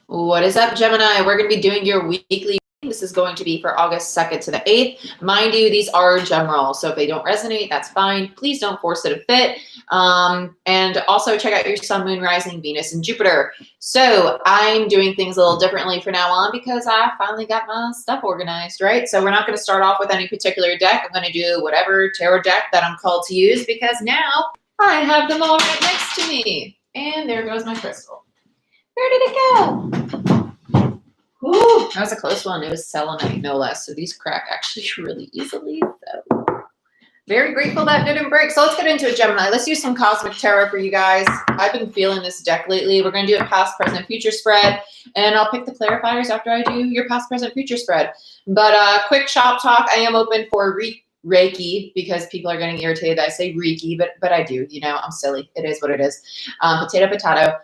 What is up, Gemini? We're going to be doing your weekly. This is going to be for August 2nd to the 8th. Mind you, these are general, so if they don't resonate, that's fine. Please don't force it to fit. And also check out your sun, moon, rising, Venus, and Jupiter. So I'm doing things a little differently from now on because I finally got my stuff organized, right? So we're not going to start off with any particular deck. I'm going to do whatever tarot deck that I'm called to use because now I have them all right next to me. And there goes my crystal. Where did it go? Ooh, that was a close one. It was selenite, no less. So these crack actually really easily. So very grateful that didn't break. So let's get into it, Gemini. Let's use some cosmic tarot for you guys. I've been feeling this deck lately. We're going to do a past, present, future spread. And I'll pick the clarifiers after I do your past, present, future spread. But quick shop talk. I am open for Reiki because people are getting irritated that I say Reiki, but I do. You know, I'm silly. It is what it is. Potato.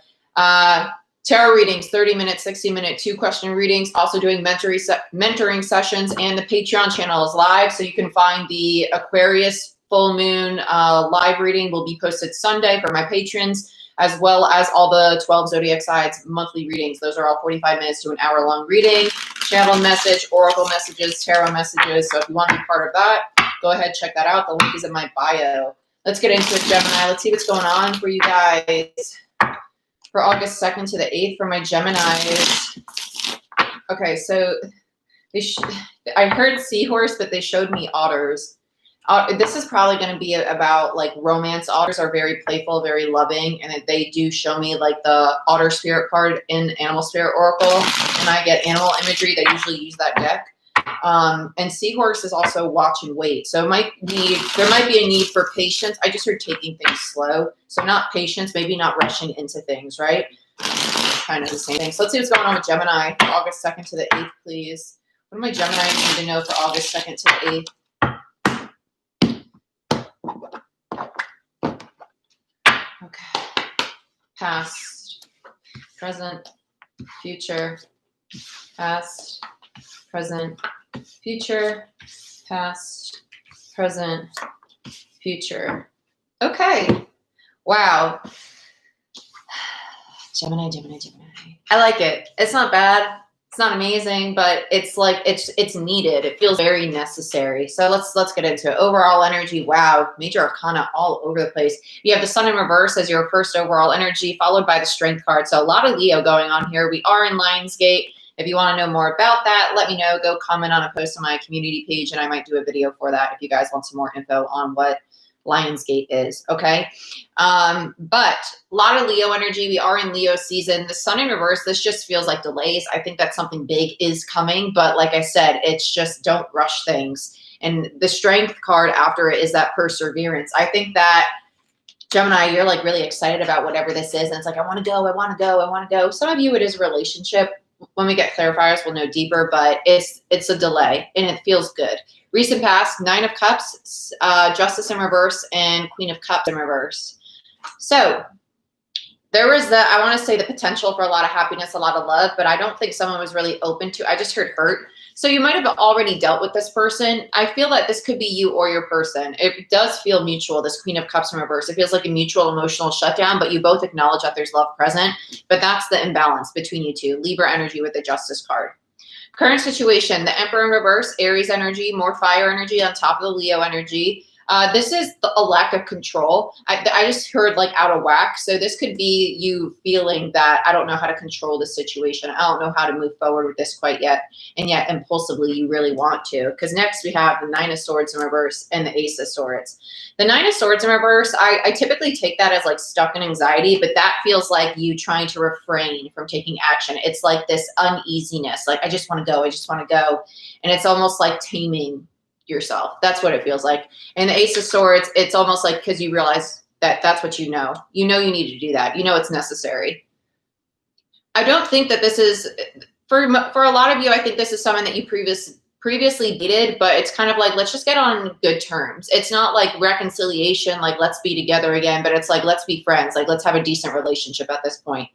Tarot readings, 30-minute, 60-minute, 2-question readings, also doing mentoring sessions, and the Patreon channel is live, so you can find the Aquarius full moon live reading will be posted Sunday for my patrons, as well as all the 12 zodiac signs monthly readings. Those are all 45 minutes to an hour-long reading, channel message, oracle messages, tarot messages, so if you want to be part of that, go ahead, check that out. The link is in my bio. Let's get into it, Gemini. Let's see what's going on for you guys. For August 2nd to the 8th for my Geminis. Okay, so I heard seahorse, but they showed me otters. This is probably going to be about like romance. Otters are very playful, very loving, and they do show me like the otter spirit card in Animal Spirit Oracle, and I get animal imagery. They usually use that deck. And seahorse is also watch and wait. So there might be a need for patience. I just heard taking things slow. So not patience, maybe not rushing into things, right? Kind of the same thing. So let's see what's going on with Gemini. August 2nd to the 8th, please. What do my Gemini need to know for August 2nd to the 8th? Okay. Past, present, future, past, present, future, past, present, future. Okay. Wow. Gemini. I like it. It's not bad. It's not amazing, but it's like it's needed. It feels very necessary. So let's get into it. Overall energy. Wow. Major arcana all over the place. You have the sun in reverse as your first overall energy, followed by the strength card. So a lot of Leo going on here. We are in Lionsgate. If you want to know more about that, let me know. Go comment on a post on my community page, and I might do a video for that if you guys want some more info on what Lionsgate is, okay? But a lot of Leo energy. We are in Leo season. The sun in reverse, this just feels like delays. I think that something big is coming, but like I said, it's just don't rush things. And the strength card after it is that perseverance. I think that Gemini, you're like really excited about whatever this is, and it's like, I want to go. Some of you, it is a relationship. When we get clarifiers, we'll know deeper, but it's a delay and it feels good. Recent past, 9 of Cups, Justice in reverse, and Queen of Cups in reverse. So there was I want to say the potential for a lot of happiness, a lot of love, but I don't think someone was really open to, I just heard hurt. So you might have already dealt with this person. I feel that this could be you or your person. It does feel mutual, this Queen of Cups in reverse. It feels like a mutual emotional shutdown, but you both acknowledge that there's love present. But that's the imbalance between you two. Libra energy with the Justice card. Current situation, the Emperor in reverse, Aries energy, more fire energy on top of the Leo energy. This is a lack of control. I just heard like out of whack. So this could be you feeling that I don't know how to control the situation. I don't know how to move forward with this quite yet. And yet impulsively you really want to. Because next we have the 9 of Swords in reverse and the Ace of Swords. The 9 of Swords in reverse, I typically take that as like stuck in anxiety, but that feels like you trying to refrain from taking action. It's like this uneasiness. Like, I just want to go. And it's almost like taming yourself. That's what it feels like. And the Ace of Swords, it's almost like because you realize that that's what you know. You know you need to do that. You know it's necessary. I don't think that this is, for a lot of you, I think this is someone that you previously dated, but it's kind of like, let's just get on good terms. It's not like reconciliation, like let's be together again, but it's like, let's be friends. Like, let's have a decent relationship at this point.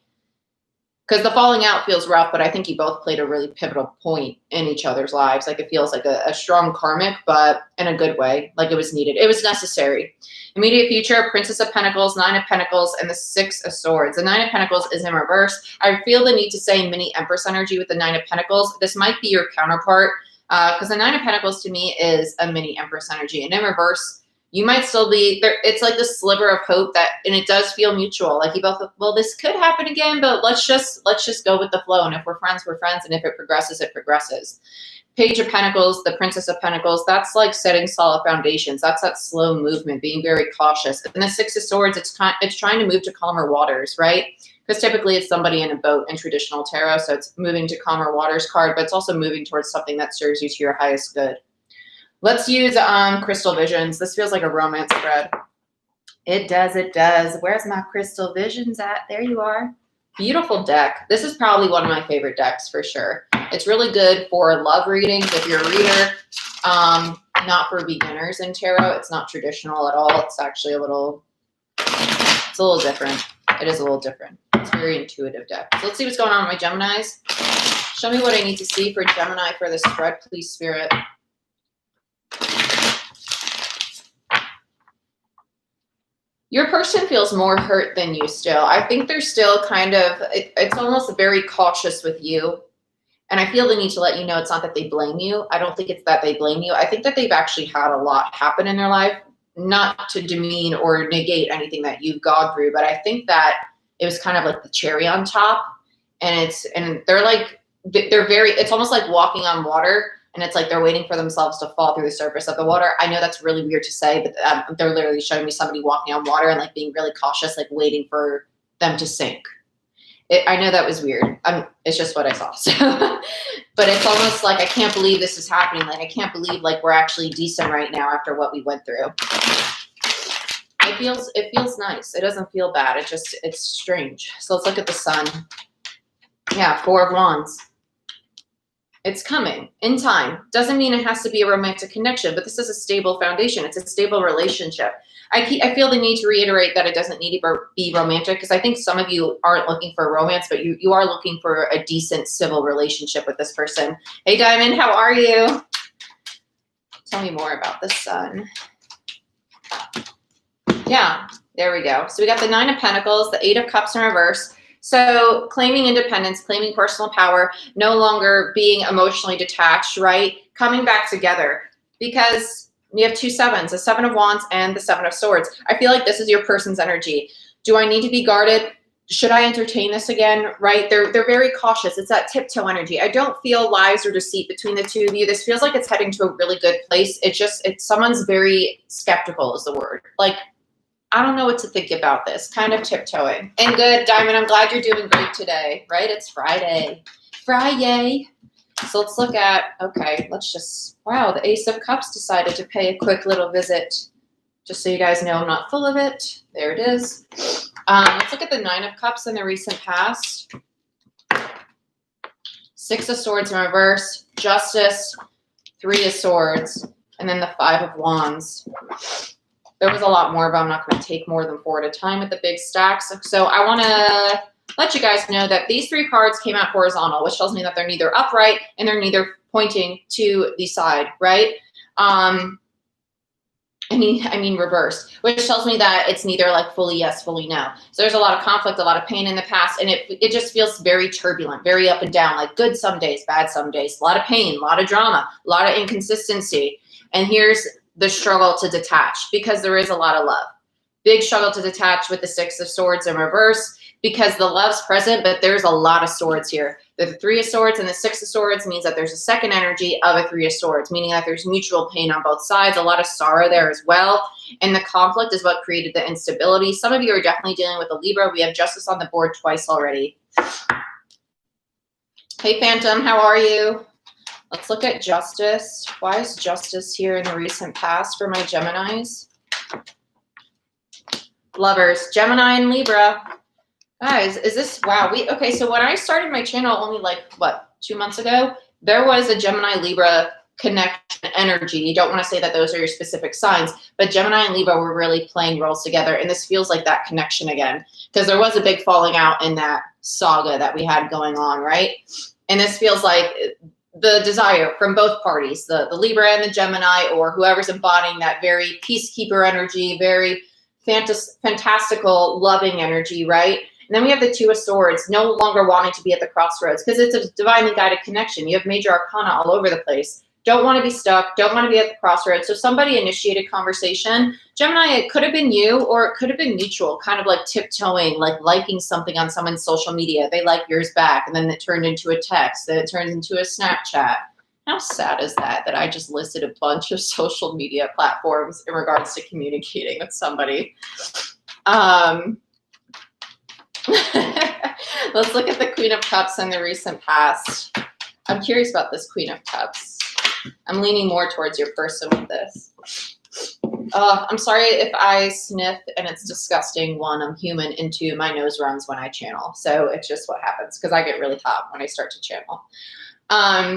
because the falling out feels rough, but I think you both played a really pivotal point in each other's lives. Like it feels like a strong karmic, but in a good way. Like it was needed. It was necessary. Immediate future, Princess of Pentacles, Nine of Pentacles, and the Six of Swords. The Nine of Pentacles is in reverse. I feel the need to say mini Empress energy with the Nine of Pentacles. This might be your counterpart, because the Nine of Pentacles to me is a mini Empress energy. And in reverse, you might still be there. It's like this sliver of hope that, and it does feel mutual. Like you both, well, this could happen again, but let's just go with the flow. And if we're friends, we're friends. And if it progresses, it progresses. Page of Pentacles, the Princess of Pentacles, that's like setting solid foundations. That's that slow movement, being very cautious. And the Six of Swords, it's trying to move to calmer waters, right? Because typically it's somebody in a boat in traditional tarot. So it's moving to calmer waters card, but it's also moving towards something that serves you to your highest good. Let's use Crystal Visions. This feels like a romance spread. It does, it does. Where's my Crystal Visions at? There you are. Beautiful deck. This is probably one of my favorite decks for sure. It's really good for love readings if you're a reader. Not for beginners in tarot. It's not traditional at all. It's actually it's a little different. It is a little different. It's a very intuitive deck. So let's see what's going on with my Geminis. Show me what I need to see for Gemini for this spread, please, Spirit. Your person feels more hurt than you still. I think they're still kind of, it's almost very cautious with you. And I feel the need to let you know it's not that they blame you. I don't think it's that they blame you. I think that they've actually had a lot happen in their life, not to demean or negate anything that you've gone through, but I think that it was kind of like the cherry on top. And they're like, it's almost like walking on water. And it's like they're waiting for themselves to fall through the surface of the water. I know that's really weird to say, but they're literally showing me somebody walking on water and like being really cautious, like waiting for them to sink. I know that was weird. It's just what I saw. So, but it's almost like I can't believe this is happening. Like I can't believe like we're actually decent right now after what we went through. It feels nice. It doesn't feel bad. It's strange. So let's look at the Sun. Yeah, Four of Wands. It's coming in time. Doesn't mean it has to be a romantic connection, but this is a stable foundation. It's a stable relationship. I feel the need to reiterate that it doesn't need to be romantic because I think some of you aren't looking for romance, but you are looking for a decent civil relationship with this person. Hey, Diamond, how are you? Tell me more about the Sun. Yeah, there we go. So we got the Nine of Pentacles, the Eight of Cups in reverse. So claiming independence, claiming personal power, no longer being emotionally detached, right? Coming back together because you have two sevens, the Seven of Wands and the Seven of Swords. I feel like this is your person's energy. Do I need to be guarded? Should I entertain this again, right? They're very cautious. It's that tiptoe energy. I don't feel lies or deceit between the two of you. This feels like it's heading to a really good place. Someone's very skeptical is the word. Like, I don't know what to think about this, kind of tiptoeing. And good, Diamond, I'm glad you're doing great today, right? It's Friday. So let's look at, wow, the Ace of Cups decided to pay a quick little visit. Just so you guys know I'm not full of it. There it is. Let's look at the Nine of Cups in the recent past. Six of Swords in reverse, Justice, Three of Swords, and then the Five of Wands. There was a lot more, but I'm not going to take more than 4 at a time with the big stacks. So I want to let you guys know that these 3 cards came out horizontal, which tells me that they're neither upright and they're neither pointing to the side, right? I mean reverse, which tells me that it's neither like fully yes, fully no. So there's a lot of conflict, a lot of pain in the past, and it just feels very turbulent, very up and down, like good some days, bad some days, a lot of pain, a lot of drama, a lot of inconsistency. And here's the struggle to detach because there is a lot of love. Big struggle to detach with the Six of Swords in reverse because the love's present, but there's a lot of swords here. The Three of Swords and the Six of Swords means that there's a second energy of a Three of Swords, meaning that there's mutual pain on both sides, a lot of sorrow there as well. And the conflict is what created the instability. Some of you are definitely dealing with a Libra. We have Justice on the board twice already. Hey, Phantom, how are you? Let's look at Justice. Why is Justice here in the recent past for my Geminis? Lovers, Gemini and Libra. Guys, is this, wow. Okay, so when I started my channel only like, 2 months ago, there was a Gemini Libra connection energy. You don't want to say that those are your specific signs, but Gemini and Libra were really playing roles together. And this feels like that connection again, because there was a big falling out in that saga that we had going on, right? And this feels like the desire from both parties, the Libra and the Gemini, or whoever's embodying that very peacekeeper energy, very fantastical, loving energy, right? And then we have the Two of Swords, no longer wanting to be at the crossroads, because it's a divinely guided connection. You have major arcana all over the place. Don't want to be stuck, don't want to be at the crossroads. So somebody initiated conversation. Gemini, it could have been you, or it could have been mutual, kind of like tiptoeing, like liking something on someone's social media. They like yours back, and then it turned into a text, then it turns into a Snapchat. How sad is that, that I just listed a bunch of social media platforms in regards to communicating with somebody? Let's look at the Queen of Cups in the recent past. I'm curious about this Queen of Cups. I'm leaning more towards your person with this. I'm sorry if I sniff and it's disgusting. One, I'm human, and two, my nose runs when I channel. So it's just what happens, because I get really hot when I start to channel.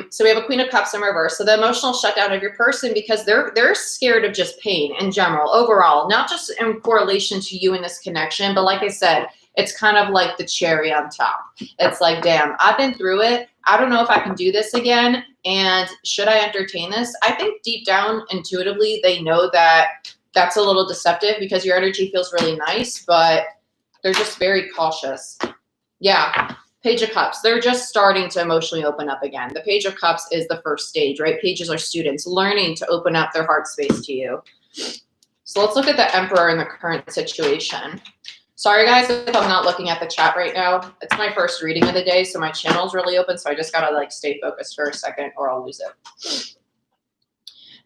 So we have a Queen of Cups in reverse. So the emotional shutdown of your person, because they're scared of just pain in general, overall, not just in correlation to you in this connection, but like I said, it's kind of like the cherry on top. It's like, damn, I've been through it. I don't know if I can do this again. And should I entertain this? I think deep down, intuitively, they know that that's a little deceptive, because your energy feels really nice, but they're just very cautious. Yeah. Page of Cups. They're just starting to emotionally open up again. The Page of Cups is the first stage, right? Pages are students learning to open up their heart space to you. So let's look at the Emperor in the current situation. Sorry guys if I'm not looking at the chat right now. It's my first reading of the day, so my channel's really open, so I just gotta like stay focused for a second or I'll lose it.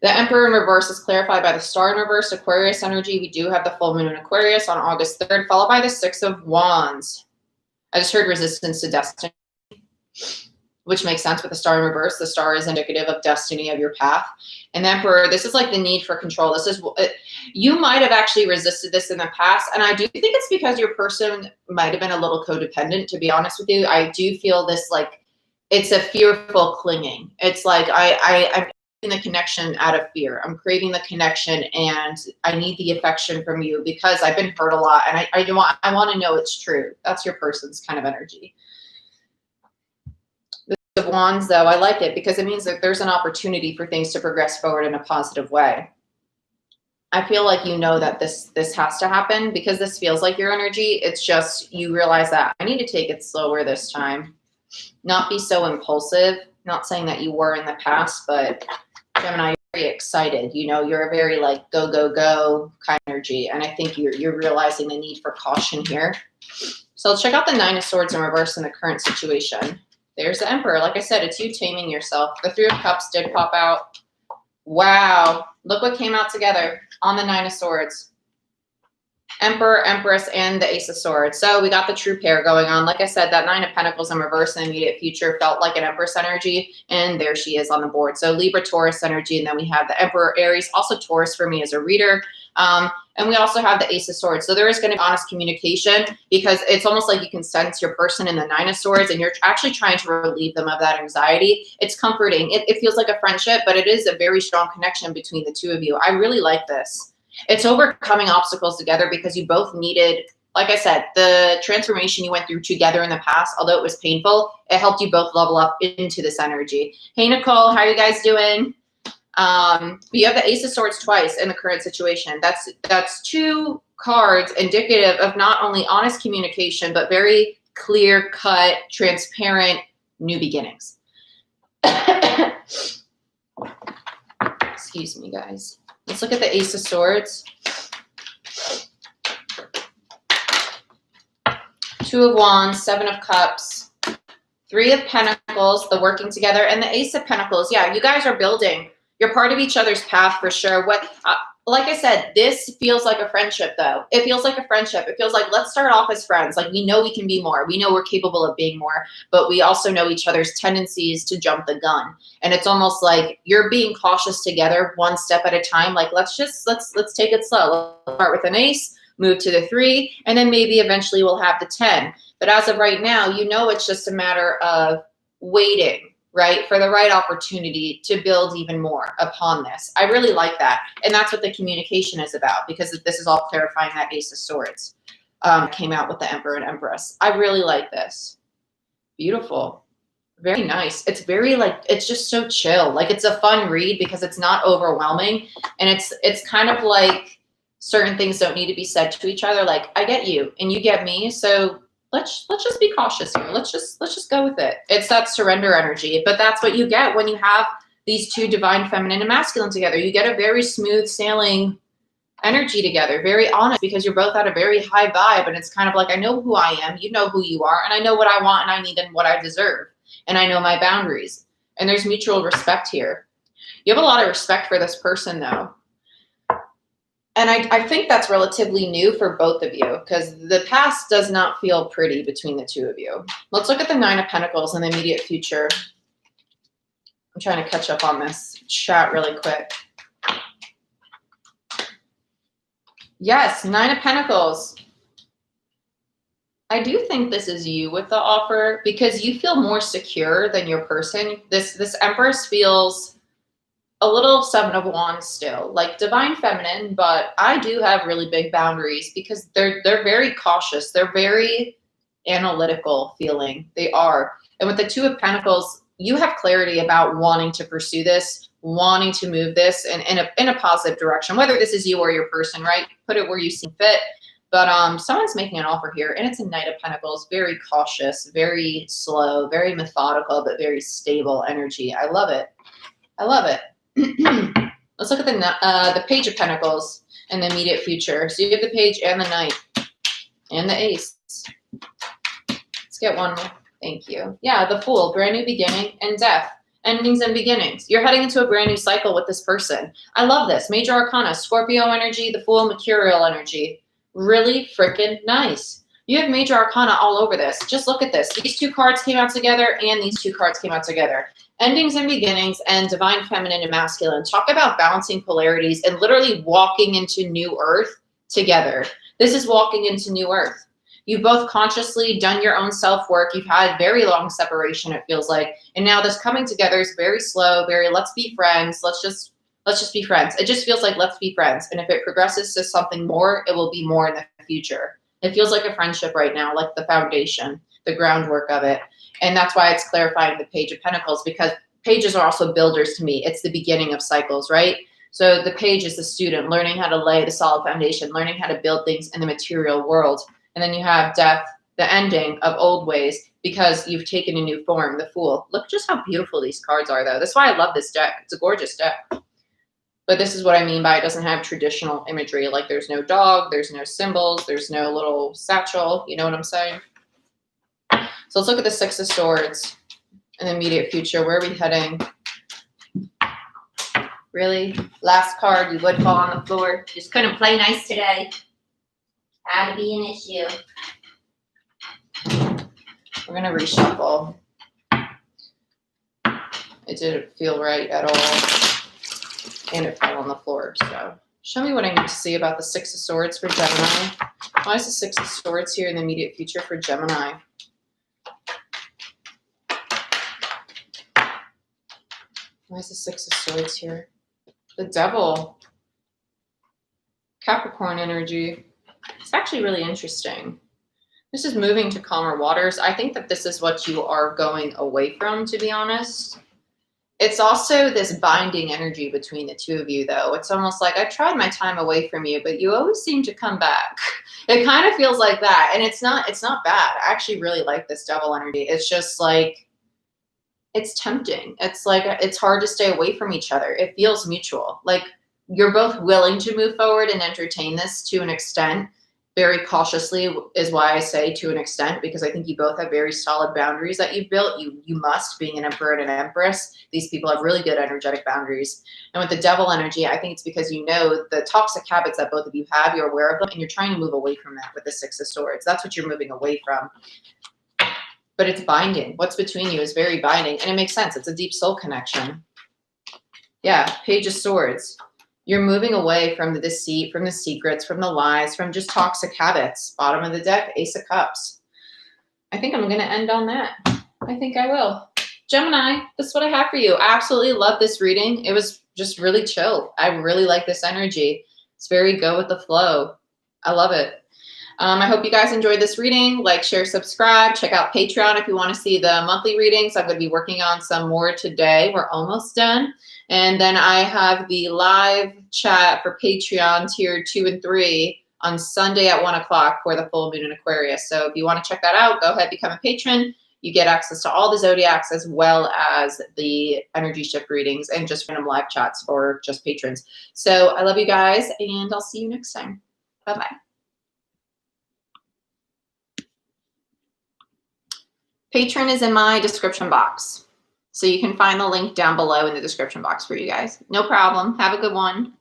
The Emperor in reverse is clarified by the Star in reverse, Aquarius energy. We do have the full moon in Aquarius on August 3rd, followed by the Six of Wands. I just heard resistance to destiny, which makes sense with the Star in reverse. The Star is indicative of destiny, of your path. And the Emperor, this is like the need for control. This is, you might have actually resisted this in the past. And I do think it's because your person might have been a little codependent, to be honest with you. I do feel this, like, it's a fearful clinging. It's like, I'm craving the connection out of fear. I'm craving the connection, and I need the affection from you because I've been hurt a lot. And I want to know it's true. That's your person's kind of energy. Of Wands, though, I like it because it means that there's an opportunity for things to progress forward in a positive way. I feel like you know that this has to happen, because this feels like your energy. It's just you realize that I need to take it slower this time, not be so impulsive. Not saying that you were in the past, but Gemini, you're very excited. You know, you're a very like go, go, go kind of energy. And I think you're realizing the need for caution here. So let's check out the Nine of Swords in reverse in the current situation. There's the Emperor. Like I said, it's you taming yourself. The Three of Cups did pop out. Wow. Look what came out together on the Nine of Swords. Emperor, Empress, and the Ace of Swords. So we got the true pair going on. Like I said, that Nine of Pentacles in reverse in the immediate future felt like an Empress energy, and there she is on the board. So Libra, Taurus energy, and then we have the Emperor, Aries, also Taurus for me as a reader. And we also have the Ace of Swords. So there is going to be honest communication, because it's almost like you can sense your person in the Nine of Swords, and you're actually trying to relieve them of that anxiety. It's comforting. It feels like a friendship, but it is a very strong connection between the two of you. I really like this. It's overcoming obstacles together, because you both needed, like I said, the transformation you went through together in the past, although it was painful, it helped you both level up into this energy. Hey, Nicole, how are you guys doing? But you have the Ace of Swords twice in the current situation. That's two cards indicative of not only honest communication, but very clear-cut, transparent new beginnings. Excuse me, guys. Let's look at the Ace of Swords. Two of Wands, Seven of Cups, Three of Pentacles, the working together, and the Ace of Pentacles. Yeah, you guys are building. You're part of each other's path for sure. Like I said, this feels like a friendship, though. It feels like a friendship. It feels like, let's start off as friends. Like, we know we can be more. We know we're capable of being more, but we also know each other's tendencies to jump the gun. And it's almost like you're being cautious together, one step at a time. Like, let's take it slow. Let's start with an ace, move to the 3, and then maybe eventually we'll have the 10. But as of right now, you know, it's just a matter of waiting, right? For the right opportunity to build even more upon this. I really like that. And that's what the communication is about, because this is all clarifying that Ace of Swords came out with the Emperor and Empress. I really like this. Beautiful. Very nice. It's very like, it's just so chill. Like it's a fun read because it's not overwhelming. And it's kind of like certain things don't need to be said to each other. Like I get you and you get me. So let's just be cautious here. Let's just go with it. It's that surrender energy, but that's what you get when you have these two divine feminine and masculine together. You get a very smooth sailing energy together, very honest, because you're both at a very high vibe. And it's kind of like, I know who I am, you know who you are, and I know what I want and I need and what I deserve. And I know my boundaries. And there's mutual respect here. You have a lot of respect for this person though. And I think that's relatively new for both of you, because the past does not feel pretty between the two of you. Let's look at the Nine of Pentacles in the immediate future. I'm trying to catch up on this chat really quick. Yes, Nine of Pentacles. I do think this is you with the offer, because you feel more secure than your person. This Empress feels a little Seven of Wands still, like divine feminine, but I do have really big boundaries because they're very cautious. They're very analytical feeling. They are. And with the Two of Pentacles, you have clarity about wanting to pursue this, wanting to move this in a positive direction, whether this is you or your person, right? Put it where you see fit. But someone's making an offer here, and it's a Knight of Pentacles, very cautious, very slow, very methodical, but very stable energy. I love it. I love it. Let's look at the Page of Pentacles in the immediate future. So you have the Page and the Knight and the Ace. Let's get one more. Thank you. Yeah, the Fool, brand new beginning and death, endings and beginnings. You're heading into a brand new cycle with this person. I love this. Major Arcana, Scorpio energy, the Fool, Mercurial energy. Really freaking nice. You have Major Arcana all over this. Just look at this. These two cards came out together and these two cards came out together. Endings and beginnings and divine feminine and masculine. Talk about balancing polarities and literally walking into new earth together. This is walking into new earth. You've both consciously done your own self-work. You've had very long separation, it feels like. And now this coming together is very slow, very let's be friends. Let's just be friends. It just feels like let's be friends. And if it progresses to something more, it will be more in the future. It feels like a friendship right now, like the foundation, the groundwork of it. And that's why it's clarifying the Page of Pentacles, because pages are also builders to me. It's the beginning of cycles, right? So the Page is the student learning how to lay the solid foundation, learning how to build things in the material world. And then you have death, the ending of old ways, because you've taken a new form, the Fool. Look just how beautiful these cards are, though. That's why I love this deck. It's a gorgeous deck. But this is what I mean by it doesn't have traditional imagery. Like there's no dog, there's no symbols, there's no little satchel. You know what I'm saying? So let's look at the Six of Swords in the immediate future. Where are we heading? Really? Last card, you would fall on the floor. Just couldn't play nice today. Had to be an issue. We're going to reshuffle. It didn't feel right at all. And it fell on the floor. So show me what I need to see about the Six of Swords for Gemini. Why is the Six of Swords here in the immediate future for Gemini? Why is the Six of Swords here? The Devil. Capricorn energy. It's actually really interesting. This is moving to calmer waters. I think that this is what you are going away from, to be honest. It's also this binding energy between the two of you, though. It's almost like I've tried my time away from you, but you always seem to come back. It kind of feels like that. And it's not bad. I actually really like this Devil energy. It's just like, it's tempting. It's like, it's hard to stay away from each other. It feels mutual. Like you're both willing to move forward and entertain this to an extent. Very cautiously is why I say to an extent, because I think you both have very solid boundaries that you've built. You must, being an Emperor and an Empress. These people have really good energetic boundaries. And with the Devil energy, I think it's because you know the toxic habits that both of you have, you're aware of them, and you're trying to move away from that with the Six of Swords. That's what you're moving away from. But it's binding. What's between you is very binding. And it makes sense. It's a deep soul connection. Yeah, Page of Swords. You're moving away from the deceit, from the secrets, from the lies, from just toxic habits. Bottom of the deck, Ace of Cups. I think I'm going to end on that. I think I will. Gemini, that's what I have for you. I absolutely love this reading. It was just really chill. I really like this energy. It's very go with the flow. I love it. I hope you guys enjoyed this reading. Like, share, subscribe. Check out Patreon if you want to see the monthly readings. I'm going to be working on some more today. We're almost done. And then I have the live chat for Patreon tier 2 and 3 on Sunday at 1 o'clock for the full moon in Aquarius. So if you want to check that out, go ahead, become a patron. You get access to all the zodiacs as well as the energy shift readings and just random live chats for just patrons. So I love you guys, and I'll see you next time. Bye-bye. Patreon is in my description box. So you can find the link down below in the description box for you guys. No problem. Have a good one.